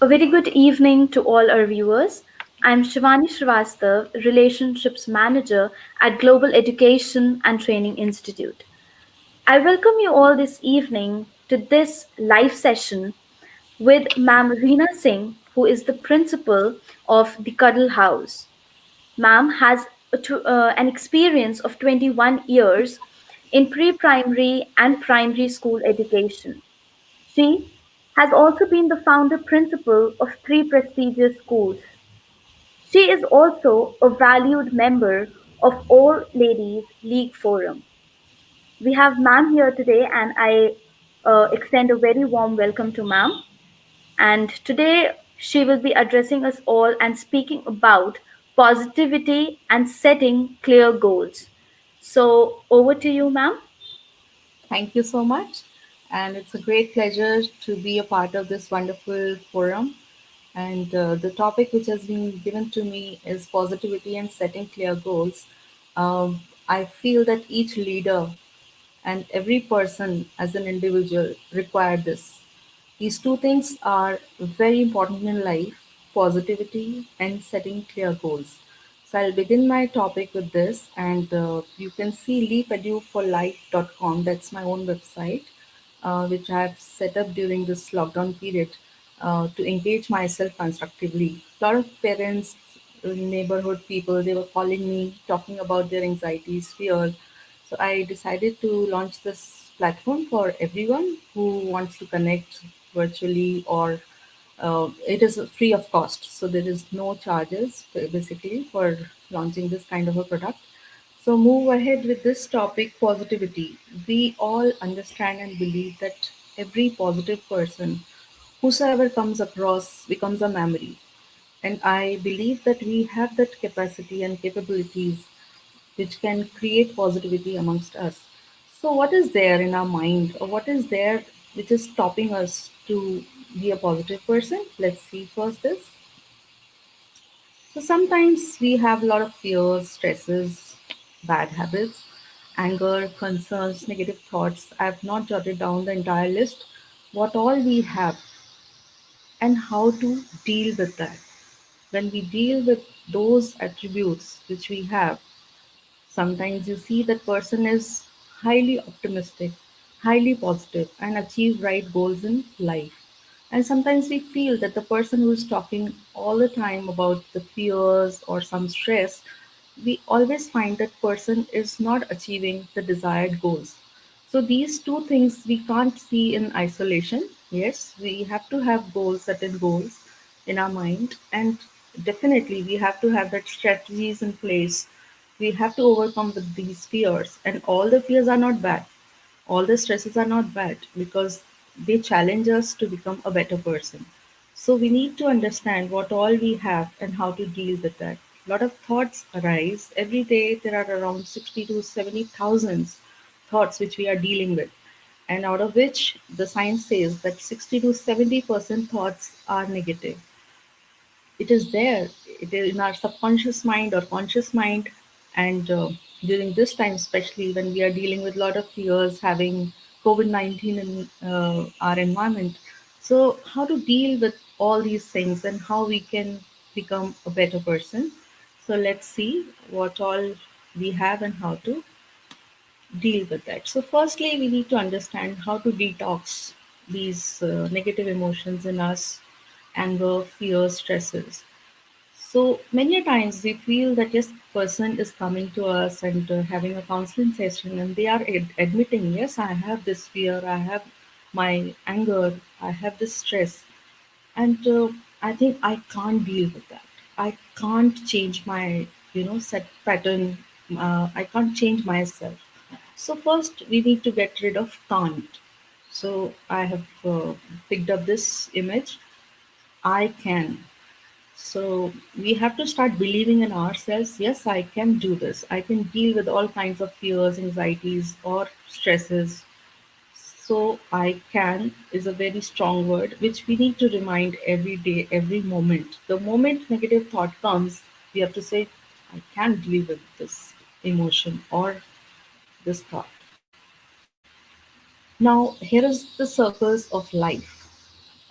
A very good evening to all our viewers. I'm Shivani Srivastav, Relationships Manager at Global Education and Training Institute. I welcome you all this evening to this live session with Ma'am Reena Singh, who is the principal of the Cuddle House. Ma'am has an experience of 21 years in pre primary and primary school education. She has also been the founder principal of three prestigious schools. She is also a valued member of All Ladies League Forum. We have Ma'am here today, and I extend a very warm welcome to Ma'am. And today she will be addressing us all and speaking about positivity and setting clear goals. So, over to you, Ma'am. Thank you so much. And it's a great pleasure to be a part of this wonderful forum. And the topic which has been given to me is positivity and setting clear goals. I feel that each leader and every person as an individual require this. These two things are very important in life, positivity and setting clear goals. So I'll begin my topic with this, and you can see leapeduforlife.com. That's my own website, which I have set up during this lockdown period to engage myself constructively. A lot of parents, neighborhood people, they were calling me, talking about their anxieties, fears. So I decided to launch this platform for everyone who wants to connect virtually, or it is free of cost. So there is no charges basically for launching this kind of a product. So move ahead with this topic, positivity. We all understand and believe that every positive person, whosoever comes across, becomes a memory. And I believe that we have that capacity and capabilities which can create positivity amongst us. So, what is there in our mind, or what is there which is stopping us to be a positive person? Let's see first this. So, sometimes we have a lot of fears, stresses, bad habits, anger, concerns, negative thoughts. I have not jotted down the entire list, what all we have, and how to deal with that. When we deal with those attributes which we have, sometimes you see that person is highly optimistic, highly positive, and achieve right goals in life. And sometimes we feel that the person who is talking all the time about the fears or some stress, we always find that person is not achieving the desired goals. So these two things we can't see in isolation. Yes, we have to have goals, certain goals in our mind, and definitely we have to have that strategies in place. We have to overcome these fears, and all the fears are not bad, all the stresses are not bad, because they challenge us to become a better person. So we need to understand what all we have and how to deal with that. A lot of thoughts arise every day. There are around 60 to 70,000 thoughts which we are dealing with, and out of which the science says that 60 to 70% thoughts are negative. It is there, it is in our subconscious mind or conscious mind. And during this time, especially when we are dealing with a lot of fears, having COVID-19 in our environment, so how to deal with all these things and how we can become a better person. So let's see what all we have and how to deal with that. So firstly, we need to understand how to detox these negative emotions in us: anger, fear, stresses. So many a times we feel that yes, person is coming to us and having a counseling session, and they are admitting, yes, I have this fear, I have my anger, I have this stress, and I think I can't deal with that. I can't change my set pattern. I can't change myself. So first we need to get rid of can't. So I have picked up this image. I can. So we have to start believing in ourselves. Yes, I can do this. I can deal with all kinds of fears, anxieties, or stresses. So I can is a very strong word which we need to remind every day, every moment. The moment negative thought comes, we have to say, I can deal with this emotion or this thought. Now, here is the circles of life.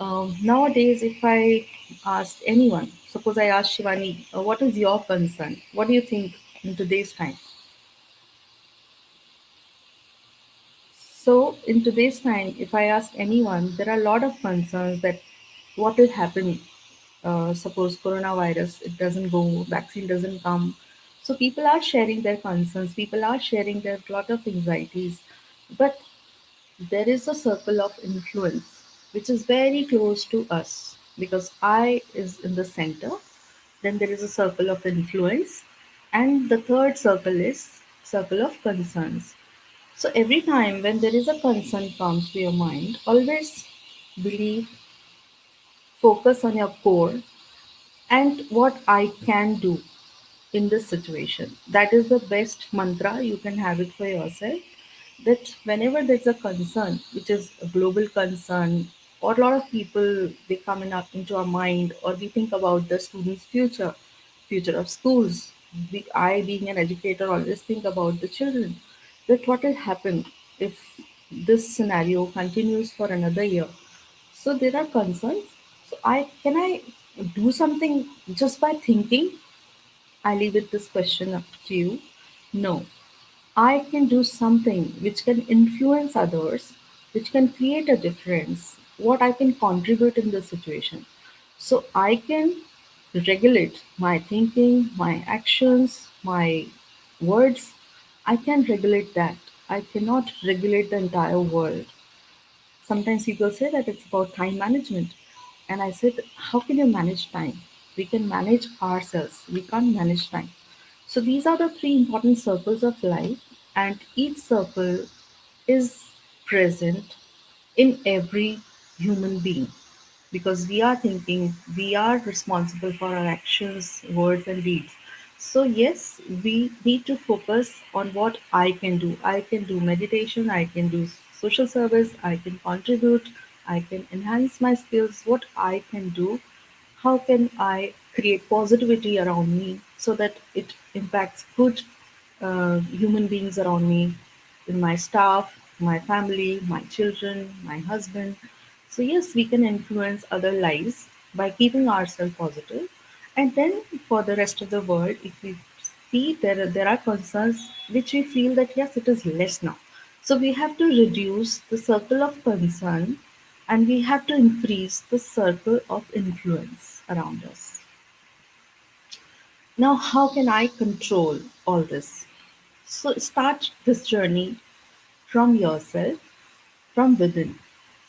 Nowadays, if I asked anyone, suppose I asked Shivani, what is your concern? What do you think in today's time? So, in today's time, if I ask anyone, there are a lot of concerns that what will happen. Suppose coronavirus, it doesn't go, vaccine doesn't come. So people are sharing their concerns, people are sharing their lot of anxieties, but there is a circle of influence which is very close to us because I is in the center. Then there is a circle of influence, and the third circle is circle of concerns. So every time when there is a concern comes to your mind, always believe, focus on your core and what I can do in this situation. That is the best mantra you can have it for yourself. That whenever there's a concern, which is a global concern, or a lot of people they come into our mind, or we think about the students' future, future of schools. I, being an educator, always think about the children. That what will happen if this scenario continues for another year. So there are concerns. So I do something just by thinking. I leave it this question up to you. No, I can do something which can influence others, which can create a difference, what I can contribute in this situation. So I can regulate my thinking, my actions, my words. I can regulate that. I cannot regulate the entire world. Sometimes people say that it's about time management. And I said, how can you manage time? We can manage ourselves, we can't manage time. So these are the three important circles of life, and each circle is present in every human being because we are thinking, we are responsible for our actions, words, and deeds. So, yes, we need to focus on what I can do. I can do meditation, I can do social service, I can contribute, I can enhance my skills, what I can do, how can I create positivity around me so that it impacts good human beings around me, in my staff, my family, my children, my husband. So, yes, we can influence other lives by keeping ourselves positive. And then for the rest of the world, if we see there are concerns which we feel that yes, it is less now. So, we have to reduce the circle of concern and we have to increase the circle of influence around us. Now, how can I control all this? So, start this journey from yourself, from within.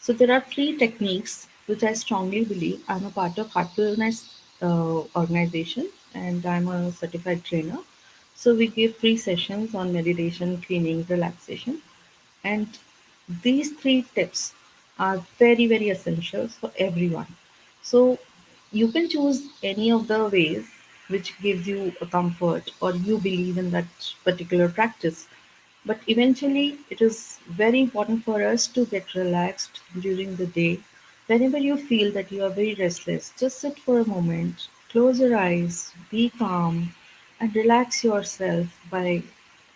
So, there are three techniques which I strongly believe. I'm a part of Heartfulness organization and I'm a certified trainer. So, we give free sessions on meditation, cleaning, relaxation. And these three tips are very, very essential for everyone. So you can choose any of the ways which gives you a comfort or you believe in that particular practice. But eventually, it is very important for us to get relaxed during the day. Whenever you feel that you are very restless, just sit for a moment, close your eyes, be calm, and relax yourself by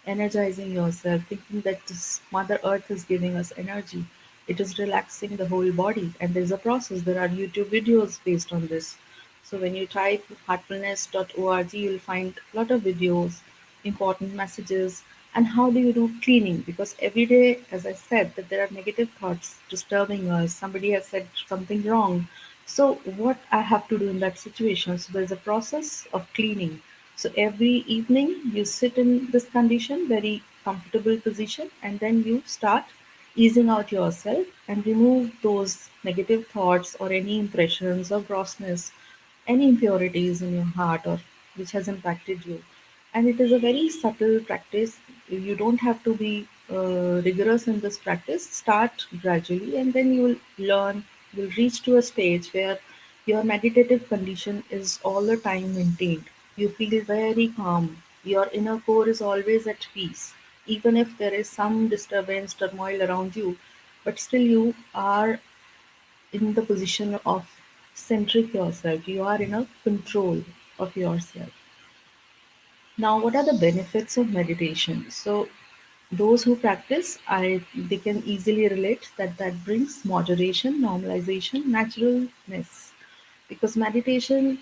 energizing yourself, thinking that this Mother Earth is giving us energy. It is relaxing the whole body, and there's a process. There are YouTube videos based on this. So when you type heartfulness.org, you'll find a lot of videos, important messages, and how do you do cleaning? Because every day, as I said, that there are negative thoughts disturbing us. Somebody has said something wrong. So what I have to do in that situation? So there's a process of cleaning. So every evening you sit in this condition, very comfortable position, and then you start easing out yourself and remove those negative thoughts or any impressions or grossness, any impurities in your heart or which has impacted you. And it is a very subtle practice. You don't have to be rigorous in this practice. Start gradually, and then you will learn. You'll reach to a stage where your meditative condition is all the time maintained. You feel very calm. Your inner core is always at peace, even if there is some disturbance, turmoil around you. But still, you are in the position of centric yourself. You are in a control of yourself. Now, what are the benefits of meditation? So, Those who practice, they can easily relate that that brings moderation, normalization, naturalness. Because meditation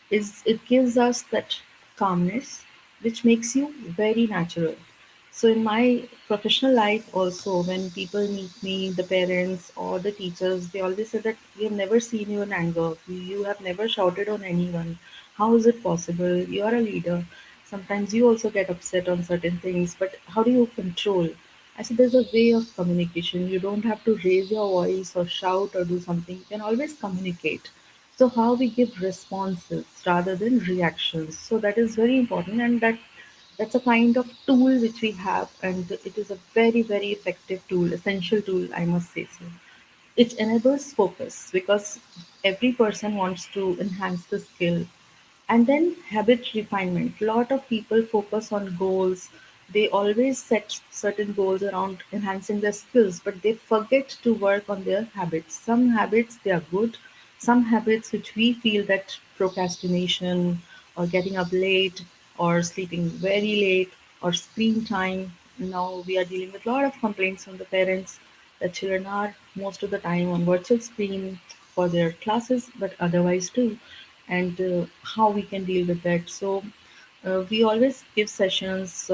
is it gives us that calmness which makes you very natural. So in my professional life also, when people meet me, the parents or the teachers, they always say that we have never seen you in anger, you have never shouted on anyone, how is it possible, you are a leader, sometimes you also get upset on certain things, but how do you control? I said there's a way of communication. You don't have to raise your voice or shout or do something. You can always communicate. So how we give responses rather than reactions. So that is very important, and that's a kind of tool which we have, and it is a very, very effective tool, essential tool, I must say so. It enables focus because every person wants to enhance the skill. And then habit refinement. A lot of people focus on goals. They always set certain goals around enhancing their skills, but they forget to work on their habits. Some habits they are good, some habits which we feel that procrastination or getting up late or sleeping very late or screen time. Now we are dealing with a lot of complaints from the parents that children are most of the time on virtual screen for their classes, but otherwise too, and how we can deal with that. So we always give sessions.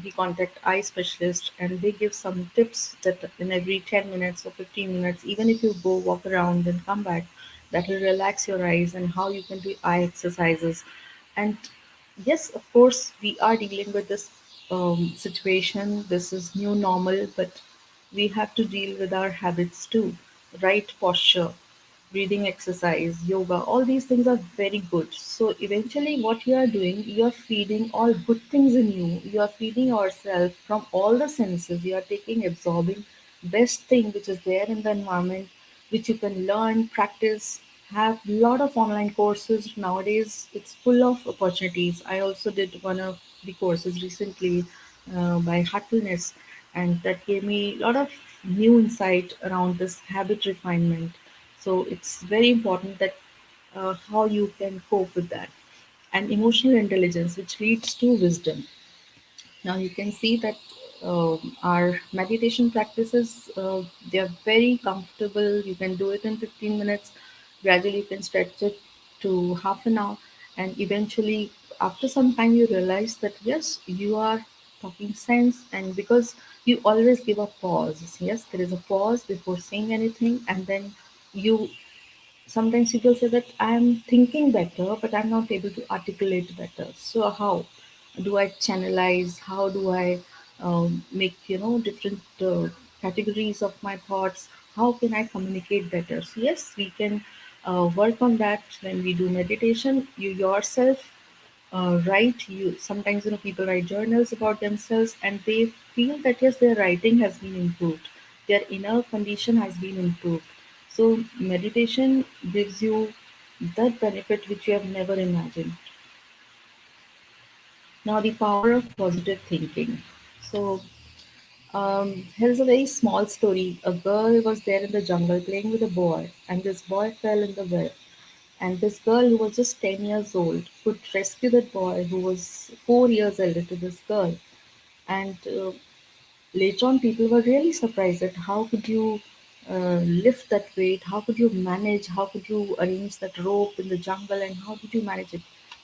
We contact eye specialists, and they give some tips that in every 10 minutes or 15 minutes, even if you go walk around and come back, that will relax your eyes, and how you can do eye exercises. And yes, of course, we are dealing with this situation. This is new normal, but we have to deal with our habits too. Right posture, breathing exercise, yoga, all these things are very good. So eventually what you are doing, you are feeding all good things in you. You are feeding yourself from all the senses. You are taking, absorbing best thing which is there in the environment, which you can learn, practice, have lot of online courses. Nowadays it's full of opportunities. I also did one of the courses recently by Heartfulness, and that gave me a lot of new insight around this habit refinement. So it's very important that how you can cope with that. And emotional intelligence, which leads to wisdom. Now you can see that our meditation practices, they are very comfortable. You can do it in 15 minutes. Gradually you can stretch it to half an hour, and eventually after some time you realize that yes, you are talking sense, and because you always give a pause. Yes, there is a pause before saying anything, and then you sometimes people say that I'm thinking better, but I'm not able to articulate better. So how do I channelize? How do I make different categories of my thoughts? How can I communicate better? So yes, we can work on that when we do meditation. You yourself write. You sometimes people write journals about themselves, and they feel that yes, their writing has been improved, their inner condition has been improved. So meditation gives you that benefit which you have never imagined. Now the power of positive thinking. So here's a very small story. A girl was there in the jungle playing with a boy, and this boy fell in the well. And this girl, who was just 10 years old, could rescue that boy who was 4 years elder to this girl. And later on, people were really surprised that how could you lift that weight? How could you manage? How could you arrange that rope in the jungle? And how did you manage it?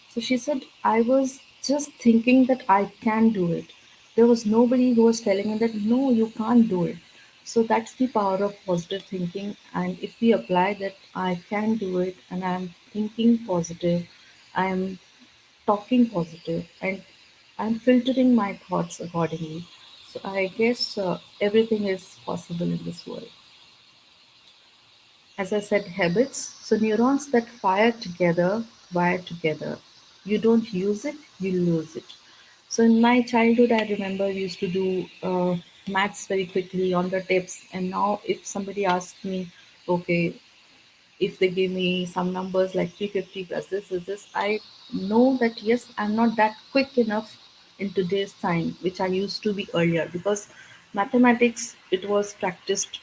So she said, I was just thinking that I can do it. There was nobody who was telling me that, no, you can't do it. So that's the power of positive thinking. And if we apply that, I can do it, and I'm thinking positive, I'm talking positive, and I'm filtering my thoughts accordingly. So I guess everything is possible in this world. As I said, habits. So neurons that fire together wire together. You don't use it, you lose it. So in my childhood, I remember we used to do maths very quickly on the tips. And now, if somebody asks me, okay, if they give me some numbers like 350 plus this is this, I know that yes, I'm not that quick enough in today's time, which I used to be earlier, because mathematics, it was practiced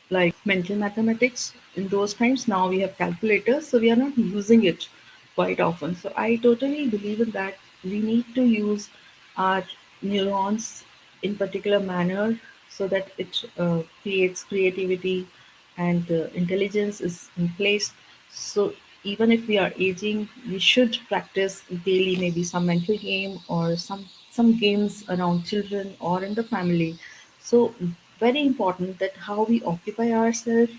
like mental mathematics in those times. Now we have calculators, so we are not using it quite often. So I totally believe in that we need to use our neurons in particular manner so that it creates creativity and intelligence is in place. So even if we are aging, we should practice daily maybe some mental game or some games around children or in the family. So very important that how we occupy ourselves,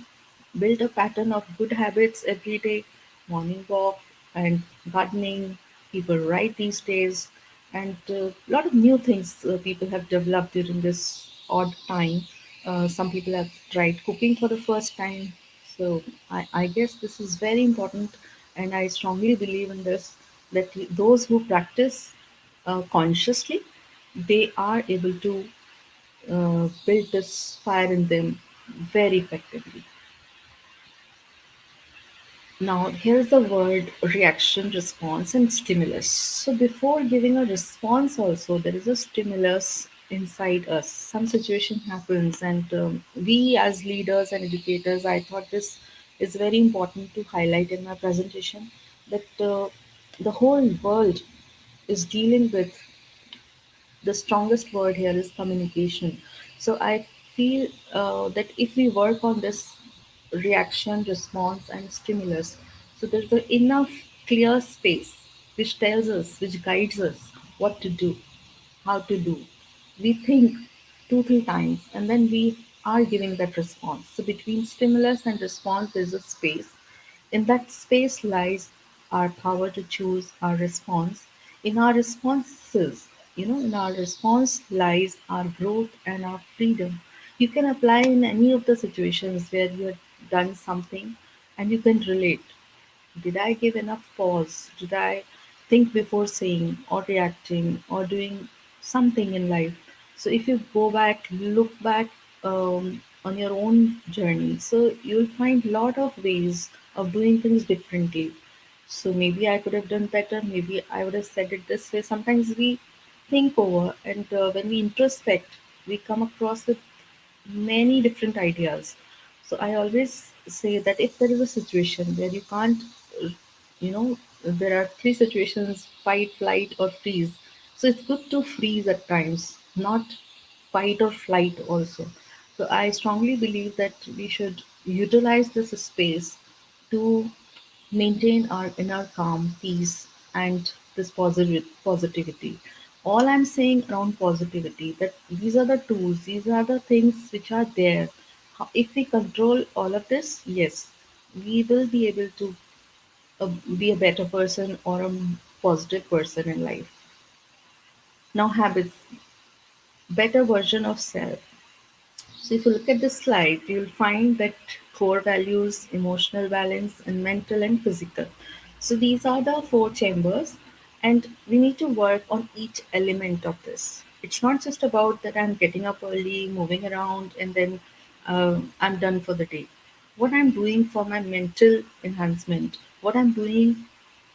build a pattern of good habits every day, morning walk and gardening. People write these days, and a lot of new things people have developed during this odd time. Some people have tried cooking for the first time. So I guess this is very important, and I strongly believe in this that those who practice consciously, they are able to build this fire in them very effectively. Now, here's the word reaction, response, and stimulus. So, before giving a response, also there is a stimulus inside us. Some situation happens, and we, as leaders and educators, I thought this is very important to highlight in my presentation that the whole world is dealing with the strongest word here is communication. So I feel that if we work on this reaction, response, and stimulus, so there's a enough clear space which tells us, which guides us what to do, how to do. We think two, three times, and then we are giving that response. So between stimulus and response, there's a space. In that space lies our power to choose our response. In our responses, in our response lies our growth and our freedom. You can apply in any of the situations where you have done something and you can relate. Did I give enough pause? Did I think before saying or reacting or doing something in life? So if you go back, look back on your own journey, so you'll find a lot of ways of doing things differently. So maybe I could have done better. Maybe I would have said it this way. Sometimes we think over, and when we introspect, we come across with many different ideas. So I always say that if there is a situation where you can't, uh, there are three situations: fight, flight, or freeze. So it's good to freeze at times, not fight or flight also. So I strongly believe that we should utilize this space to maintain our inner calm, peace, and this positivity. All I'm saying around positivity that these are the tools, these are the things which are there. If we control all of this, yes, we will be able to be a better person or a positive person in life. Now, habits, better version of self. So if you look at this slide, you'll find that core values, emotional balance, and mental and physical. So these are the four chambers, and we need to work on each element of this. It's not just about that I'm getting up early, moving around, and then I'm done for the day. What I'm doing for my mental enhancement, what I'm doing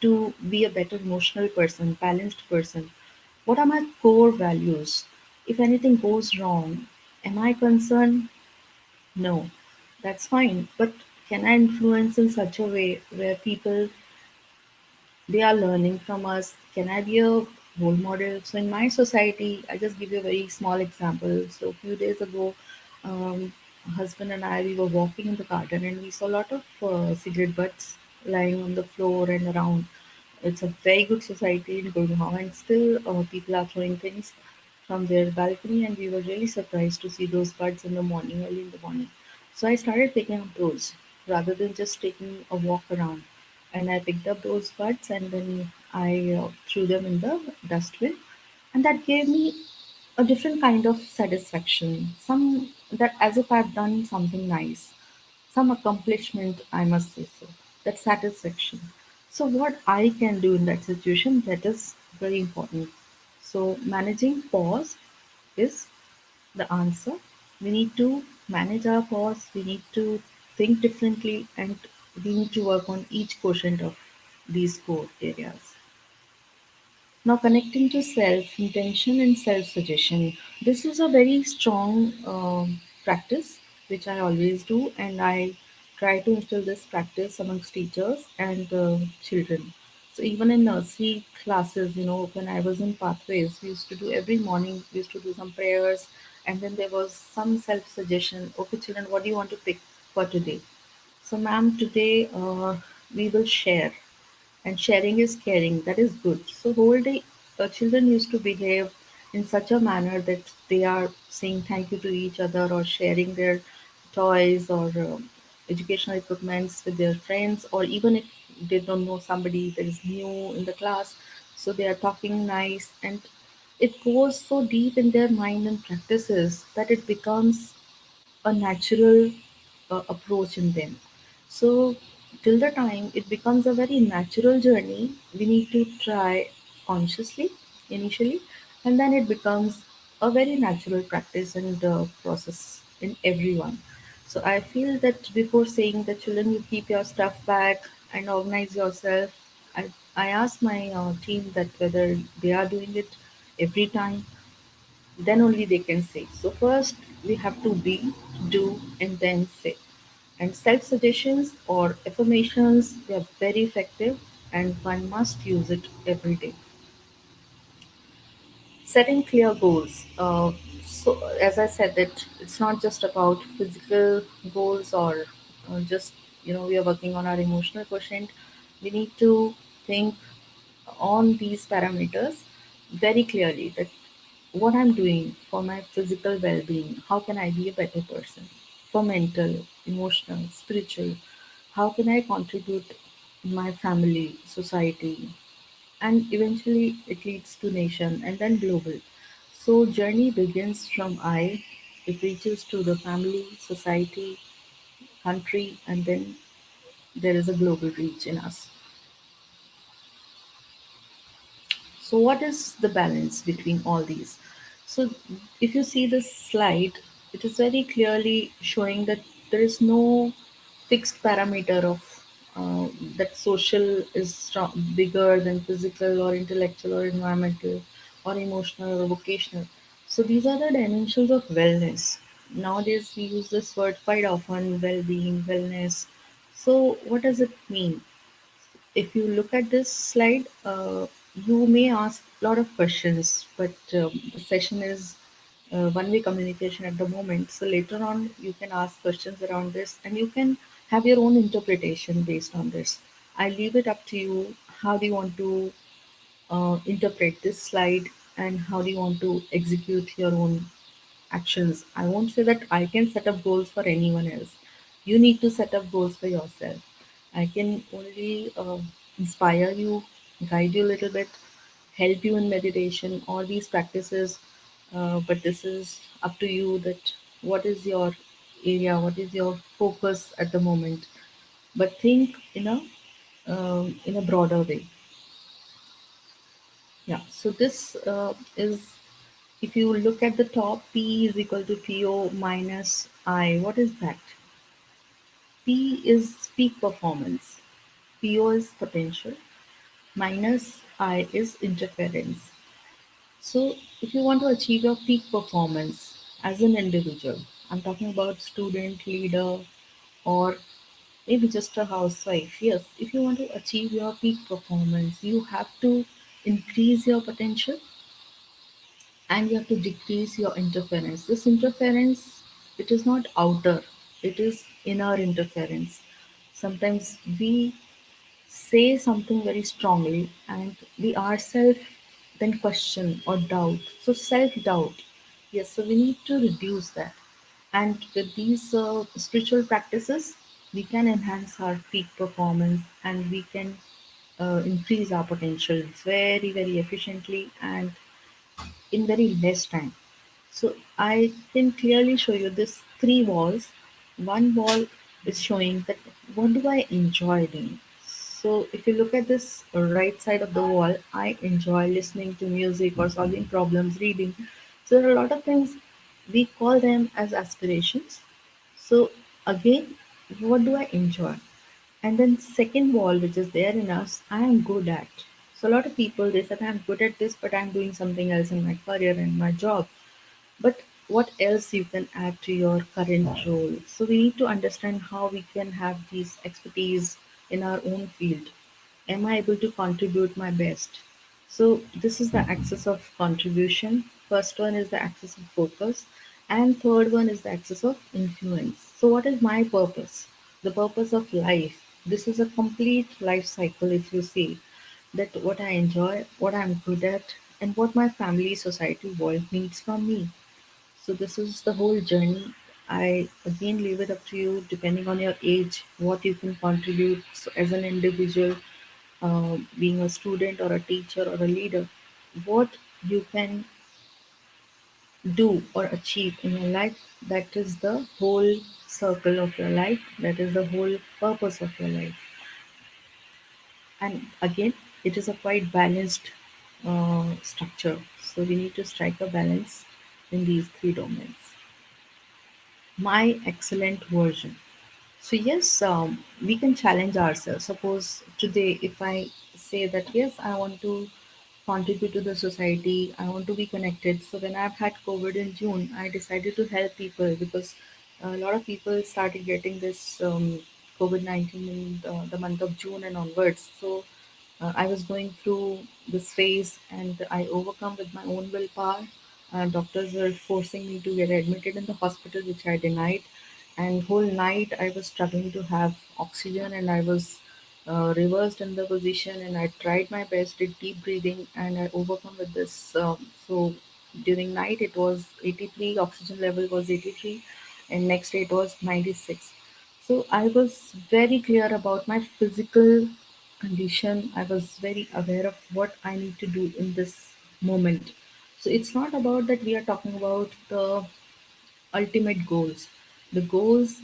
to be a better emotional person, balanced person, what are my core values? If anything goes wrong, am I concerned? No, that's fine. But can I influence in such a way where people they are learning from us? Can I be a role model? So in my society, I just give you a very small example. So a few days ago, husband and I we were walking in the garden and we saw a lot of cigarette butts lying on the floor and around. It's a very good society in Gurgaon, and still people are throwing things from their balcony, and we were really surprised to see those buds in the morning, early in the morning. So I started picking up those rather than just taking a walk around. And I picked up those buds and then I threw them in the dustbin, and that gave me a different kind of satisfaction. Some that as if I've done something nice, some accomplishment, I must say so. That satisfaction. So, what I can do in that situation, that is very important. So, managing pause is the answer. We need to manage our pause, we need to think differently, and we need to work on each quotient of these core areas. Now, connecting to self, intention, and self suggestion. This is a very strong practice which I always do, and I try to instill this practice amongst teachers and children. So even in nursery classes, when I was in pathways, we used to do every morning, we used to do some prayers, and then there was some self suggestion. Okay, children, what do you want to pick for today? So, ma'am, today we will share, and sharing is caring. That is good. So, whole day, children used to behave in such a manner that they are saying thank you to each other or sharing their toys or educational equipments with their friends, or even if they don't know somebody that is new in the class, so they are talking nice, and it goes so deep in their mind and practices that it becomes a natural approach in them. So, till the time it becomes a very natural journey, we need to try consciously initially, and then it becomes a very natural practice and process in everyone. So, I feel that before saying that children, you keep your stuff back and organize yourself, I ask my team that whether they are doing it every time, then only they can say. So first we have to be, do, and then say. And self suggestions or affirmations, they are very effective, and one must use it every day. Setting clear goals. So as I said, that it's not just about physical goals or just we are working on our emotional quotient. We need to think on these parameters very clearly, that what I'm doing for my physical well being, how can I be a better person? For mental, emotional, spiritual, how can I contribute my family, society, and eventually it leads to nation and then global. So journey begins from I, it reaches to the family, society, country, and then there is a global reach in us. So, what is the balance between all these? So, if you see this slide, it is very clearly showing that there is no fixed parameter of that social is bigger than physical or intellectual or environmental or emotional or vocational. So, these are the dimensions of wellness. Nowadays, we use this word quite often, well being, wellness. So, what does it mean? If you look at this slide, you may ask a lot of questions, but the session is one-way communication at the moment. So later on, you can ask questions around this, and you can have your own interpretation based on this. I leave it up to you. How do you want to interpret this slide, and how do you want to execute your own actions? I won't say that I can set up goals for anyone else. You need to set up goals for yourself. I can only inspire you, guide you a little bit, help you in meditation, all these practices. But this is up to you, that what is your area, what is your focus at the moment. But think in a broader way. Yeah. So this is, if you look at the top, P is equal to PO minus I. What is that? P is peak performance. PO is potential. Minus I is interference. So if you want to achieve your peak performance as an individual, I'm talking about student, leader, or maybe just a housewife. Yes, if you want to achieve your peak performance, you have to increase your potential and you have to decrease your interference. This interference, it is not outer, it is inner interference. Sometimes we say something very strongly and we ourselves then question or doubt. So, self doubt. Yes, so we need to reduce that. And with these spiritual practices, we can enhance our peak performance and we can increase our potential very, very efficiently and in very less time. So I can clearly show you this three walls. One wall is showing that what do I enjoy doing. So if you look at this right side of the wall, I enjoy listening to music or solving problems, reading. So there are a lot of things, we call them as aspirations. So again, what do I enjoy? And then second wall, which is there in us, I am good at. So a lot of people, they said I'm good at this, but I'm doing something else in my career and my job. But what else you can add to your current role? So we need to understand how we can have these expertise in our own field. Am I able to contribute my best? So this is the axis of contribution. First one is the axis of focus, and third one is the axis of influence. So what is my purpose? The purpose of life. This is a complete life cycle, if you see that what I enjoy, what I'm good at, and what my family, society, world needs from me. So this is the whole journey. I again leave it up to you, depending on your age, what you can contribute. So as an individual, being a student or a teacher or a leader, what you can do or achieve in your life. That is the whole circle of your life. That is the whole purpose of your life. And again, it is a quite balanced structure. So we need to strike a balance in these three domains. My excellent version. So yes, we can challenge ourselves. Suppose today, if I say that yes, I want to contribute to the society, I want to be connected. So when I've had COVID in June, I decided to help people because a lot of people started getting this COVID-19 in the month of June and onwards. So I was going through this phase and I overcome with my own willpower. Doctors were forcing me to get admitted in the hospital, which I denied. And whole night I was struggling to have oxygen and I was reversed in the position and I tried my best, did deep breathing and I overcome with this. So during night it was 83, oxygen level was 83 and next day it was 96. So I was very clear about my physical condition. I was very aware of what I need to do in this moment. So it's not about that we are talking about the ultimate goals. The goals,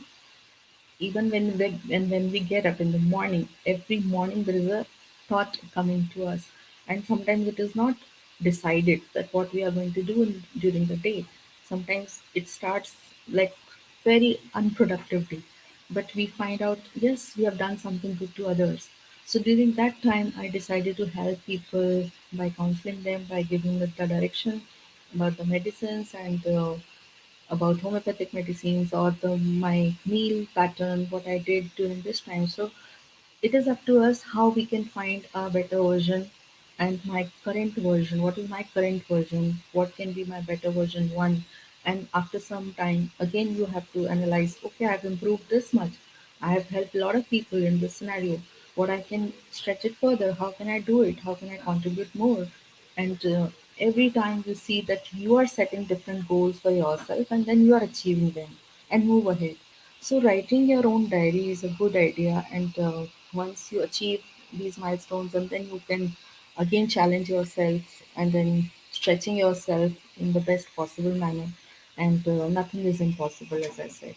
even when we get up in the morning, every morning there is a thought coming to us, and sometimes it is not decided that what we are going to do during the day. Sometimes it starts like very unproductively, but we find out yes, we have done something good to others. So during that time I decided to help people by counseling them, by giving them the direction about the medicines and about homeopathic medicines or my meal pattern, what I did during this time. So it is up to us how we can find a better version and my current version. What is my current version? What can be my better version one? And after some time, again, you have to analyze okay, I've improved this much. I have helped a lot of people in this scenario. What I can stretch it further? How can I do it? How can I contribute more? And every time you see that you are setting different goals for yourself and then you are achieving them and move ahead. So writing your own diary is a good idea, and once you achieve these milestones, and then you can again challenge yourself, and then stretching yourself in the best possible manner, and nothing is impossible, as I said.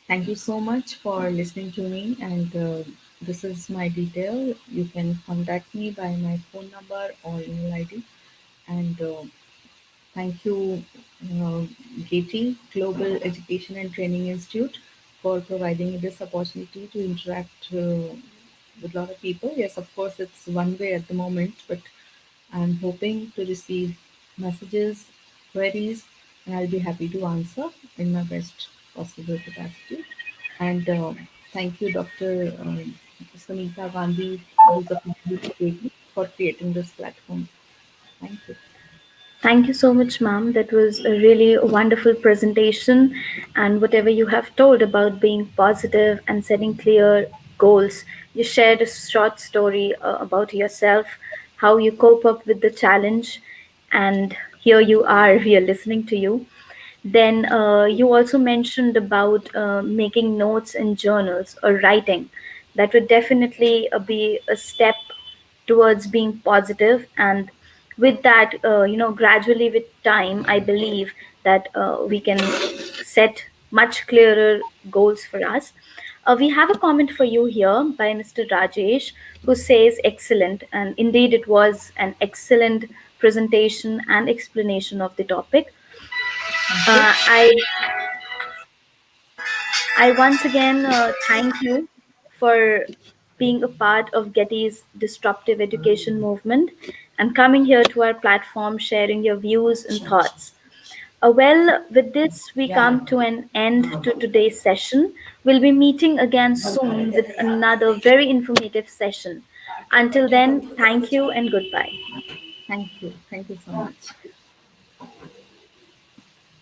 Thank you so much for listening to me, and this is my detail. You can contact me by my phone number or email ID, and thank you, uh, GETI, Global Education and Training Institute, for providing me this opportunity to interact with a lot of people. Yes, of course, it's one way at the moment, but I'm hoping to receive messages, queries, and I'll be happy to answer in my best possible capacity. And thank you, Dr. Sunita Gandhi, who's a founder of GETI, for creating this platform. Thank you. Thank you so much, ma'am. That was a really wonderful presentation. And whatever you have told about being positive and setting clear goals, you shared a short story about yourself, how you cope up with the challenge. And here you are, we are listening to you. Then you also mentioned about making notes in journals or writing. That would definitely be a step towards being positive. And with that, gradually with time, I believe that we can set much clearer goals for us. We have a comment for you here by Mr. Rajesh, who says excellent, and indeed it was an excellent presentation and explanation of the topic. Thank you. I once again thank you for being a part of Getty's disruptive education movement and coming here to our platform, sharing your views and thoughts. Well, with this, we come to an end to today's session. We'll be meeting again soon with another very informative session. Until then, thank you and goodbye. Thank you. Thank you so much.